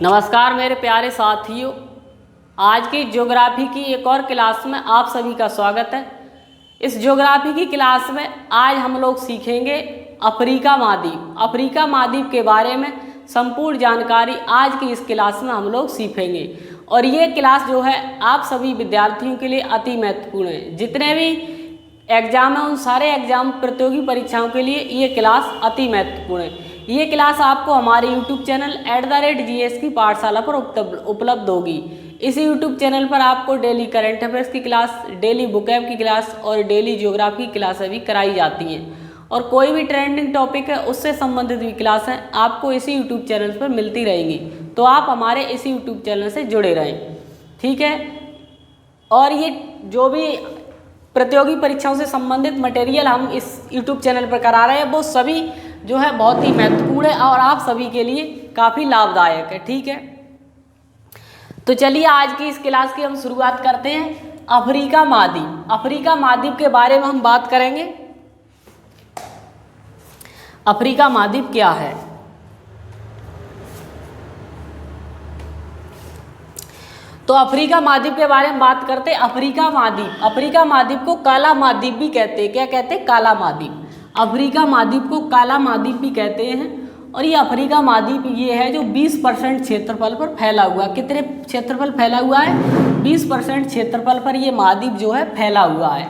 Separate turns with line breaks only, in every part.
नमस्कार मेरे प्यारे साथियों, आज की ज्योग्राफी की एक और क्लास में आप सभी का स्वागत है। इस ज्योग्राफी की क्लास में आज हम लोग सीखेंगे अफ्रीका महाद्वीप। अफ्रीका महाद्वीप के बारे में संपूर्ण जानकारी आज की इस क्लास में हम लोग सीखेंगे और ये क्लास जो है आप सभी विद्यार्थियों के लिए अति महत्वपूर्ण है। जितने भी एग्जाम है उन सारे एग्जाम प्रतियोगी परीक्षाओं के लिए ये क्लास अति महत्वपूर्ण है। ये क्लास आपको हमारे YouTube चैनल @GS की पाठशाला पर उपलब्ध होगी। इसी YouTube चैनल पर आपको डेली करंट अफेयर्स की क्लास, डेली बुकैब की क्लास और डेली ज्योग्राफी की क्लासें भी कराई जाती हैं और कोई भी ट्रेंडिंग टॉपिक है उससे संबंधित भी क्लासें आपको इसी YouTube चैनल पर मिलती रहेंगी। तो आप हमारे इसी YouTube चैनल से जुड़े रहें, ठीक है। और ये जो भी प्रतियोगी परीक्षाओं से संबंधित मटेरियल हम इस YouTube चैनल पर करा रहे हैं वो सभी जो है बहुत ही महत्वपूर्ण है और आप सभी के लिए काफ़ी लाभदायक है, ठीक है। तो चलिए आज की इस क्लास की हम शुरुआत करते हैं। अफ्रीका महाद्वीप। अफ्रीका महाद्वीप के बारे में हम बात करेंगे। अफ्रीका महाद्वीप क्या है? तो अफ्रीका महाद्वीप के बारे में बात करते हैं। अफ्रीका महाद्वीप, अफ्रीका महाद्वीप को काला महाद्वीप भी कहते हैं। क्या कहते हैं? काला महाद्वीप। अफ्रीका महाद्वीप को काला महाद्वीप भी कहते हैं। और ये अफ्रीका महाद्वीप ये है जो 20% क्षेत्रफल पर फैला हुआ। कितने क्षेत्रफल फैला हुआ है? 20% क्षेत्रफल पर ये महाद्वीप जो है फैला हुआ है।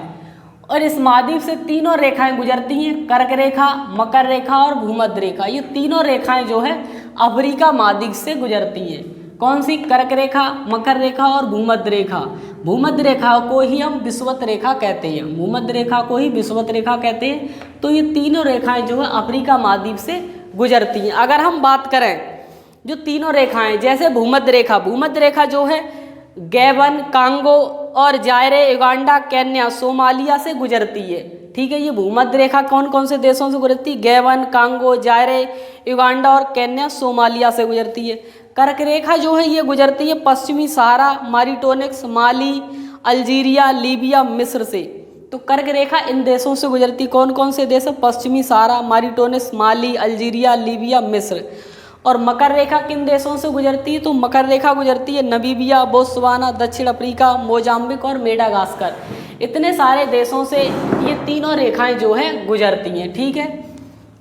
और इस महाद्वीप से तीनों रेखाएं गुजरती हैं, कर्क रेखा, मकर रेखा और भूमध्य रेखा। ये तीनों रेखाएं जो है अफ्रीका महाद्वीप से गुजरती हैं। कौन सी? कर्क रेखा, मकर रेखा और भूमध्य रेखा। भूमध्य रेखा को ही हम विषुवत रेखा कहते हैं। भूमध्य रेखा को ही विषुवत रेखा कहते हैं। तो ये तीनों रेखाएं जो है अफ्रीका महाद्वीप से गुजरती हैं। अगर हम बात करें जो तीनों रेखाएं, जैसे भूमध्य रेखा, भूमध्य रेखा जो है गैबन, कांगो और जायरे, युगांडा, केन्या, सोमालिया से गुजरती है, ठीक है। ये भूमध्य रेखा कौन कौन से देशों से गुजरती है? गैबन, कांगो, जायरे, युगांडा और केन्या, सोमालिया से गुजरती है। कर्क रेखा जो है ये गुजरती है पश्चिमी सहारा, मारिटोनिक्स, माली, अल्जीरिया, लीबिया, मिस्र से। तो कर्क रेखा इन देशों से गुजरती। कौन कौन से देश है? पश्चिमी सहारा, मारिटोनिक्स, माली, अल्जीरिया, लीबिया, मिस्र। और मकर रेखा किन देशों से गुजरती है? तो मकर रेखा गुजरती है नमीबिया, बोत्सवाना, दक्षिण अफ्रीका, मोजाम्बिक और मेडागास्कर। इतने सारे देशों से ये तीनों रेखाएं जो है गुजरती हैं, ठीक है।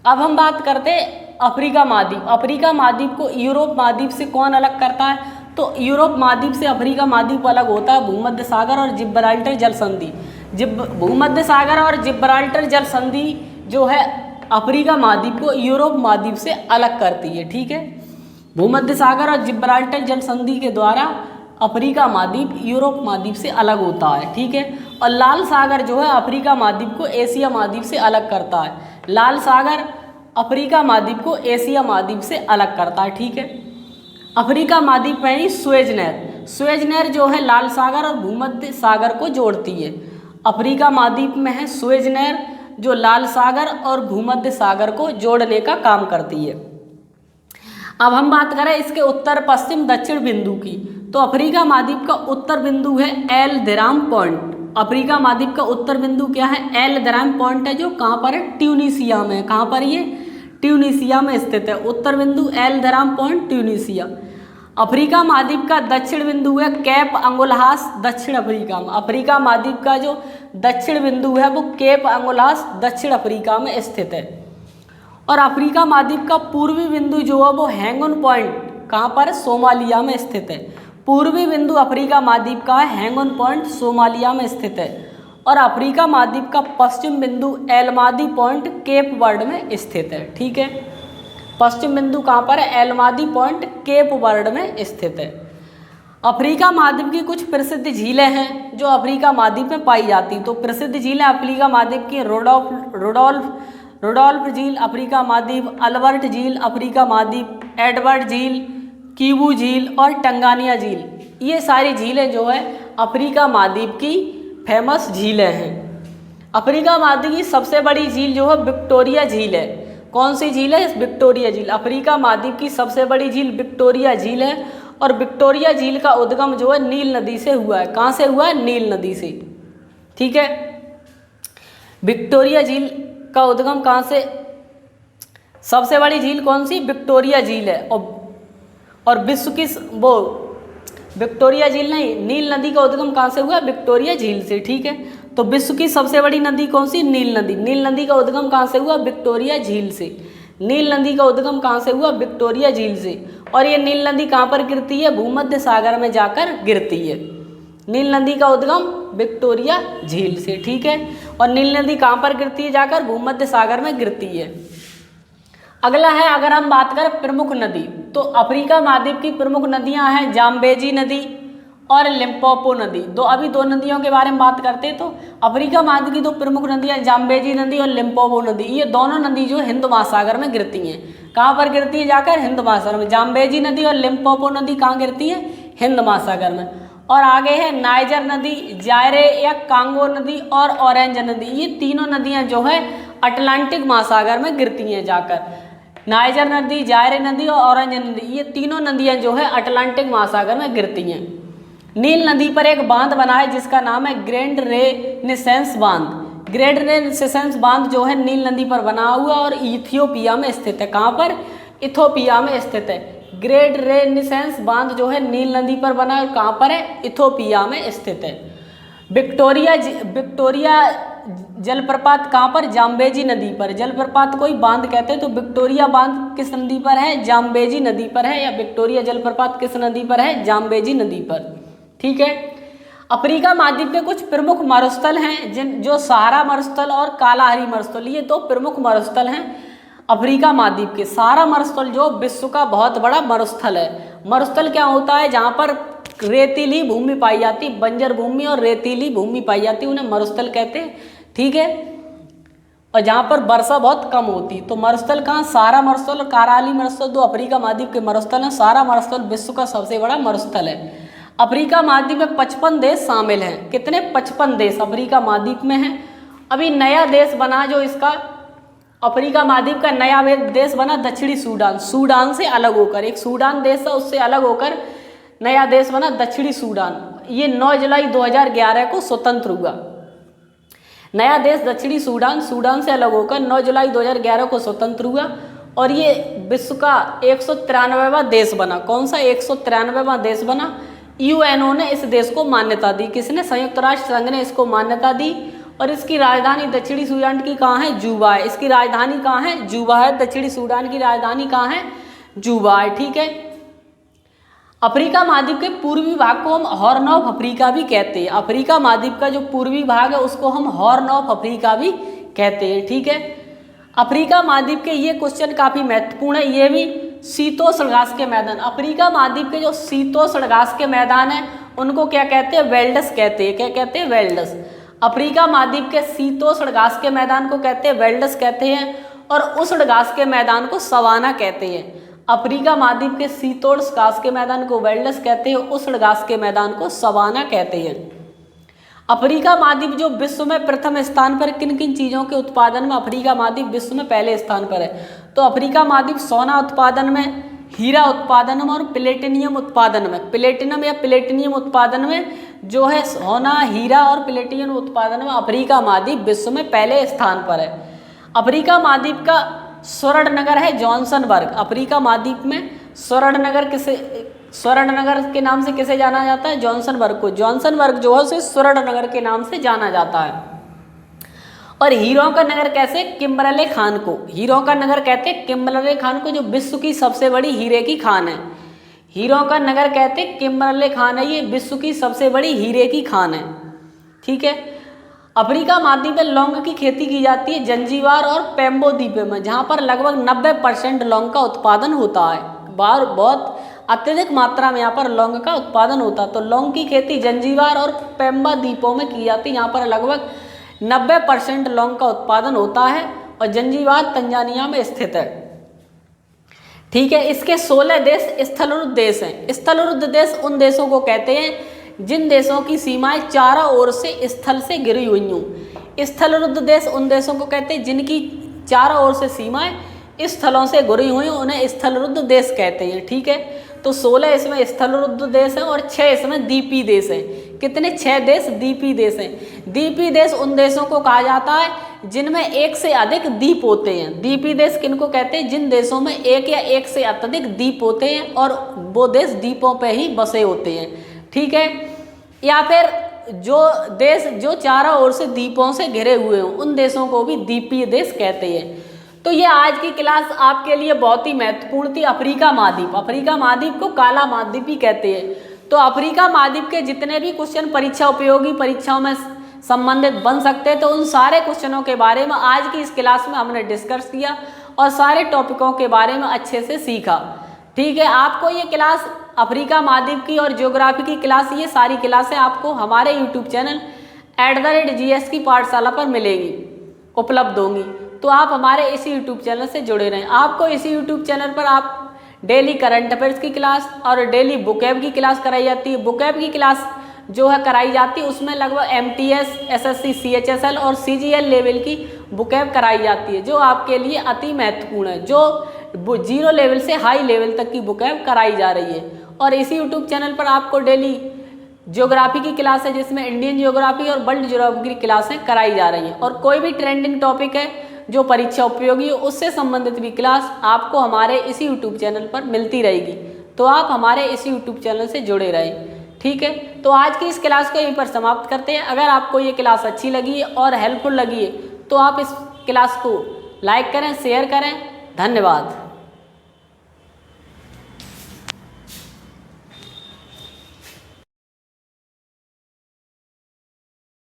अब हम बात करते हैं अफ्रीका महाद्वीप। अफ्रीका महाद्वीप को यूरोप महाद्वीप से कौन अलग करता है? तो यूरोप महाद्वीप से अफ्रीका महाद्वीप अलग होता है भूमध्य सागर और जिब्राल्टर जल संधि। भूमध्य सागर और जिब्राल्टर जल संधि जो है अफ्रीका महाद्वीप को यूरोप महाद्वीप से अलग करती है, ठीक है। भूमध्य सागर और जिब्राल्टर जल संधि के द्वारा अफ्रीका महाद्वीप यूरोप महाद्वीप से अलग होता है, ठीक है। और लाल सागर जो है अफ्रीका महाद्वीप को एशिया महाद्वीप से अलग करता है। लाल सागर अफ्रीका महाद्वीप को एशिया महाद्वीप से अलग करता है, ठीक है। अफ्रीका महाद्वीप में ही सुएज नहर, सुएज नहर जो है लाल सागर और भूमध्य सागर को जोड़ती है। अफ्रीका महाद्वीप में है सुएज नहर जो लाल सागर और भूमध्य सागर को जोड़ने का काम करती है। अब हम बात करें इसके उत्तर पश्चिम दक्षिण बिंदु की। तो अफ्रीका महाद्वीप का उत्तर बिंदु है एल धराम पॉइंट। अफ्रीका महाद्वीप का उत्तर बिंदु क्या है? एल धराम पॉइंट है जो कहाँ पर है? ट्यूनीशिया में। कहाँ पर? ये ट्यूनीशिया में स्थित है। उत्तर बिंदु एल धराम पॉइंट, ट्यूनीशिया। अफ्रीका महाद्वीप का दक्षिण बिंदु है केप अंगुलहास, दक्षिण अफ्रीका में। अफ्रीका महाद्वीप का जो दक्षिण बिंदु है वो केप अंगुलहास दक्षिण अफ्रीका में स्थित है। और अफ्रीका महाद्वीप का पूर्वी बिंदु जो है वो हैंगन पॉइंट कहाँ पर? सोमालिया में स्थित है। पूर्वी बिंदु अफ्रीका महाद्वीप का हैंगन पॉइंट सोमालिया में स्थित है। और अफ्रीका महाद्वीप का पश्चिम बिंदु एलमादी पॉइंट केप वर्ड में स्थित है, ठीक है। पश्चिम बिंदु कहाँ पर है? एलमादी पॉइंट केप वर्ड में स्थित है। अफ्रीका महाद्वीप की कुछ प्रसिद्ध झीलें हैं जो अफ्रीका महाद्वीप में पाई जाती। तो प्रसिद्ध झीलें अफ्रीका महाद्वीप की रोडोल्फ झील अफ्रीका महाद्वीप, अल्बर्ट झील अफ्रीका महाद्वीप, एडवर्ड झील, कीवू झील और टंगानिया झील। ये सारी झीलें जो है अफ्रीका महाद्वीप की फेमस झीलें हैं। अफ्रीका महाद्वीप की सबसे बड़ी झील जो है विक्टोरिया झील है। कौन सी झील है? विक्टोरिया झील। अफ्रीका महाद्वीप की सबसे बड़ी झील विक्टोरिया झील है। और विक्टोरिया झील का उद्गम जो है नील नदी से हुआ है। कहाँ से हुआ है? नील नदी से, ठीक है। विक्टोरिया झील का उद्गम कहाँ से? सबसे बड़ी झील कौन सी? विक्टोरिया झील है। और विश्व की वो विक्टोरिया झील नहीं, नील नदी का उद्गम कहाँ से हुआ? विक्टोरिया झील से। ठीक है, तो विश्व की सबसे बड़ी नदी कौन सी? नील नदी। नील नदी का उद्गम कहाँ से हुआ? विक्टोरिया झील से। नील नदी का उद्गम कहाँ से हुआ? विक्टोरिया झील से। और ये नील नदी कहाँ पर गिरती है? भूमध्य सागर में जाकर गिरती है। नील नदी का उद्गम विक्टोरिया झील से। ठीक है, और नील नदी कहाँ पर गिरती है? जाकर भूमध्य सागर में गिरती है। अगला है, अगर हम बात करें प्रमुख नदी, तो अफ्रीका महाद्वीप की प्रमुख नदियां हैं जाम्बेजी नदी और लिम्पोपो नदी। अभी दो नदियों के बारे में बात करते हैं। तो अफ्रीका महाद्वीप की दो प्रमुख नदियां जाम्बेजी नदी और लिम्पोपो नदी, ये दोनों नदी जो हिंद महासागर में गिरती हैं। कहाँ पर गिरती है? जाकर हिंद महासागर में। जाम्बेजी नदी और लिम्पोपो नदी कहाँ गिरती है? हिंद महासागर में। और आगे है नाइजर नदी, जायरे या कांगो नदी और ऑरेंज नदी, ये तीनों नदियाँ जो है अटलांटिक महासागर में गिरती हैं जाकर। नाइजर नदी, जायरे नदी और ऑरेंज नदी, ये तीनों नदियां जो है अटलांटिक महासागर में गिरती हैं। नील नदी पर एक बांध बना है जिसका नाम है ग्रैंड रेनेसेंस बांध। ग्रैंड रेनेसेंस बांध जो है नील नदी पर बना हुआ और इथियोपिया में स्थित है। कहाँ पर? इथियोपिया में स्थित है। ग्रैंड रेनेसेंस बांध जो है नील नदी पर बना है और कहाँ पर है? इथियोपिया में स्थित है। विक्टोरिया जलप्रपात कहाँ पर? जाम्बेजी नदी पर। जलप्रपात कोई बांध कहते हैं, तो विक्टोरिया बांध किस नदी पर है? जाम्बेजी नदी पर है। या विक्टोरिया जलप्रपात किस नदी पर है? जाम्बेजी नदी पर। ठीक है, अफ्रीका महाद्वीप के कुछ प्रमुख मरुस्थल हैं जो सहारा मरुस्थल और कालाहारी मरुस्थल, ये दो प्रमुख मरुस्थल हैं अफ्रीका महाद्वीप के। सहारा मरुस्थल जो विश्व का बहुत बड़ा मरुस्थल है। मरुस्थल क्या होता है? जहाँ पर रेतीली भूमि पाई जाती, बंजर भूमि और रेतीली भूमि पाई जाती, उन्हें मरुस्थल कहते हैं। ठीक है, और जहाँ पर वर्षा बहुत कम होती, तो मरुस्थल कहाँ? सहारा मरुस्थल और कालाहारी मरुस्थल दो अफ्रीका महाद्वीप के मरुस्थल हैं। सहारा मरुस्थल विश्व का सबसे बड़ा मरुस्थल है। अफ्रीका महाद्वीप में 55 देश शामिल हैं। कितने? 55 देश अफ्रीका महाद्वीप में हैं। अभी नया देश बना जो इसका अफ्रीका महाद्वीप का नया देश बना दक्षिणी सूडान। सूडान से अलग होकर, एक सूडान देश था उससे अलग होकर नया देश बना दक्षिणी सूडान। ये 9 जुलाई 2011 को स्वतंत्र हुआ। नया देश दक्षिणी सूडान, सूडान से अलग होकर 9 जुलाई 2011 को स्वतंत्र हुआ और ये विश्व का 193वां देश बना। कौन सा? 193वां देश बना। यूएनओ ने इस देश को मान्यता दी। किसने? संयुक्त राष्ट्र संघ ने इसको मान्यता दी। और इसकी राजधानी दक्षिणी सूडान की कहाँ है? जूबा है। इसकी राजधानी कहाँ है? जूबा है। दक्षिणी सूडान की राजधानी कहाँ है? जूबा है। ठीक है, अफ्रीका महाद्वीप के पूर्वी भाग को हम हॉर्न ऑफ अफ्रीका भी कहते हैं। अफ्रीका महाद्वीप का जो पूर्वी भाग है उसको हम हॉर्न ऑफ अफ्रीका भी कहते हैं। ठीक है, अफ्रीका महाद्वीप के ये क्वेश्चन काफ़ी महत्वपूर्ण है। ये भी शीतोष्ण घास के मैदान, अफ्रीका महाद्वीप के जो शीतोष्ण घास के मैदान हैं उनको क्या कहते हैं? वेल्डस कहते हैं। क्या कहते हैं? वेल्डस। अफ्रीका महाद्वीप के शीतोष्ण घास के मैदान को कहते हैं वेल्डस कहते हैं, और उष्ण घास के मैदान को सवाना कहते हैं। अफ्रीका महाद्वीप के शीतोष्ण घास के मैदान को वेल्डस कहते हैं, उष्ण घास के मैदान को सवाना कहते हैं। अफ्रीका महाद्वीप जो विश्व में प्रथम स्थान पर किन किन चीज़ों के उत्पादन में अफ्रीका महाद्वीप विश्व में पहले स्थान पर है? तो अफ्रीका महाद्वीप सोना उत्पादन में, हीरा उत्पादन में और प्लेटिनियम उत्पादन में, प्लेटिनम या प्लेटिनियम उत्पादन में जो है सोना, हीरा और प्लेटिनियम उत्पादन में अफ्रीका महाद्वीप विश्व में पहले स्थान पर है। अफ्रीका महाद्वीप का स्वर्ण नगर है जॉनसनबर्ग। अफ्रीका महाद्वीप में स्वर्ण नगर के नाम से किसे जाना जाता है? जॉनसनबर्ग को। जॉनसनबर्ग जो है उसे स्वर्ण नगर के नाम से जाना जाता है। और हीरों का नगर कैसे? किम्बरले खान को। हीरों का नगर कहते हैं किम्बरले खान को, जो विश्व की सबसे बड़ी हीरे की खान है। हीरों का नगर कहते हैं किम्बरले खान है, ये विश्व की सबसे बड़ी हीरे की खान है। ठीक है, अफ्रीका महाद्वीप में लौंग की खेती की जाती है जंजीबार और पेम्बो द्वीपों में, जहाँ पर लगभग 90% लौंग का उत्पादन होता है। बहुत अत्यधिक मात्रा में यहाँ पर लौंग का उत्पादन होता है। तो लौंग की खेती जंजीबार और पेम्बा द्वीपों में की जाती है, यहाँ पर लगभग 90% लौंग का उत्पादन होता है। और जंजीबार तंजानिया में स्थित है। ठीक है, इसके 16 देश स्थलरुद्ध देश हैं। स्थलरुद्ध देश उन देशों को कहते हैं जिन देशों की सीमाएं चारों ओर से स्थल से घिरी हुई हों। स्थलरुद्ध देश उन देशों को कहते हैं जिनकी चारों ओर से सीमाएं स्थलों से घिरी हुई हों, उन्हें स्थलरुद्ध देश कहते हैं। ठीक है, तो 16 इसमें स्थलरुद्ध देश हैं और 6 इसमें द्वीपीय देश हैं। कितने? 6 देश द्वीपीय देश हैं। द्वीपीय देश उन देशों को कहा जाता है जिनमें एक से अधिक द्वीप होते हैं। द्वीपीय देश किनको कहते हैं? जिन देशों में एक या एक से अत्यधिक द्वीप होते हैं और वो देश द्वीपों पे ही बसे होते हैं, ठीक है। या फिर जो देश जो चारों ओर से द्वीपों से घिरे हुए हों उन देशों को भी द्वीपीय देश कहते हैं। तो ये आज की क्लास आपके लिए बहुत ही महत्वपूर्ण थी। अफ्रीका महाद्वीप, अफ्रीका महाद्वीप को काला महाद्वीप भी कहते हैं। तो अफ्रीका महाद्वीप के जितने भी क्वेश्चन परीक्षा उपयोगी परीक्षाओं में संबंधित बन सकते हैं, तो उन सारे क्वेश्चनों के बारे में आज की इस क्लास में हमने डिस्कस किया और सारे टॉपिकों के बारे में अच्छे से सीखा, ठीक है। आपको ये क्लास अफ्रीका महाद्वीप की और ज्योग्राफी की क्लास, ये सारी क्लासें आपको हमारे यूट्यूब चैनल @GS की पाठशाला पर मिलेगी, उपलब्ध होंगी। तो आप हमारे इसी यूट्यूब चैनल से जुड़े रहें। आपको इसी यूट्यूब चैनल पर आप डेली करंट अफेयर्स की क्लास और डेली बुकैब की क्लास कराई जाती है। बुकैब की क्लास जो है कराई जाती है उसमें लगभग MTS, SSC, CHSL और CGL लेवल की बुकैब कराई जाती है, जो आपके लिए अति महत्वपूर्ण है, जो 0 लेवल से हाई लेवल तक की बुकैब कराई जा रही है। और इसी यूट्यूब चैनल पर आपको डेली ज्योग्राफी की क्लास है जिसमें इंडियन ज्योग्राफी और वर्ल्ड ज्योग्राफी की क्लासें कराई जा रही हैं। और कोई भी ट्रेंडिंग टॉपिक है जो परीक्षा उपयोगी है उससे संबंधित भी क्लास आपको हमारे इसी यूट्यूब चैनल पर मिलती रहेगी। तो आप हमारे इसी यूट्यूब चैनल से जुड़े रहें, ठीक है। तो आज की इस क्लास को यहीं पर समाप्त करते हैं। अगर आपको ये क्लास अच्छी लगी है और हेल्पफुल लगी है तो आप इस क्लास को लाइक करें, शेयर करें। धन्यवाद।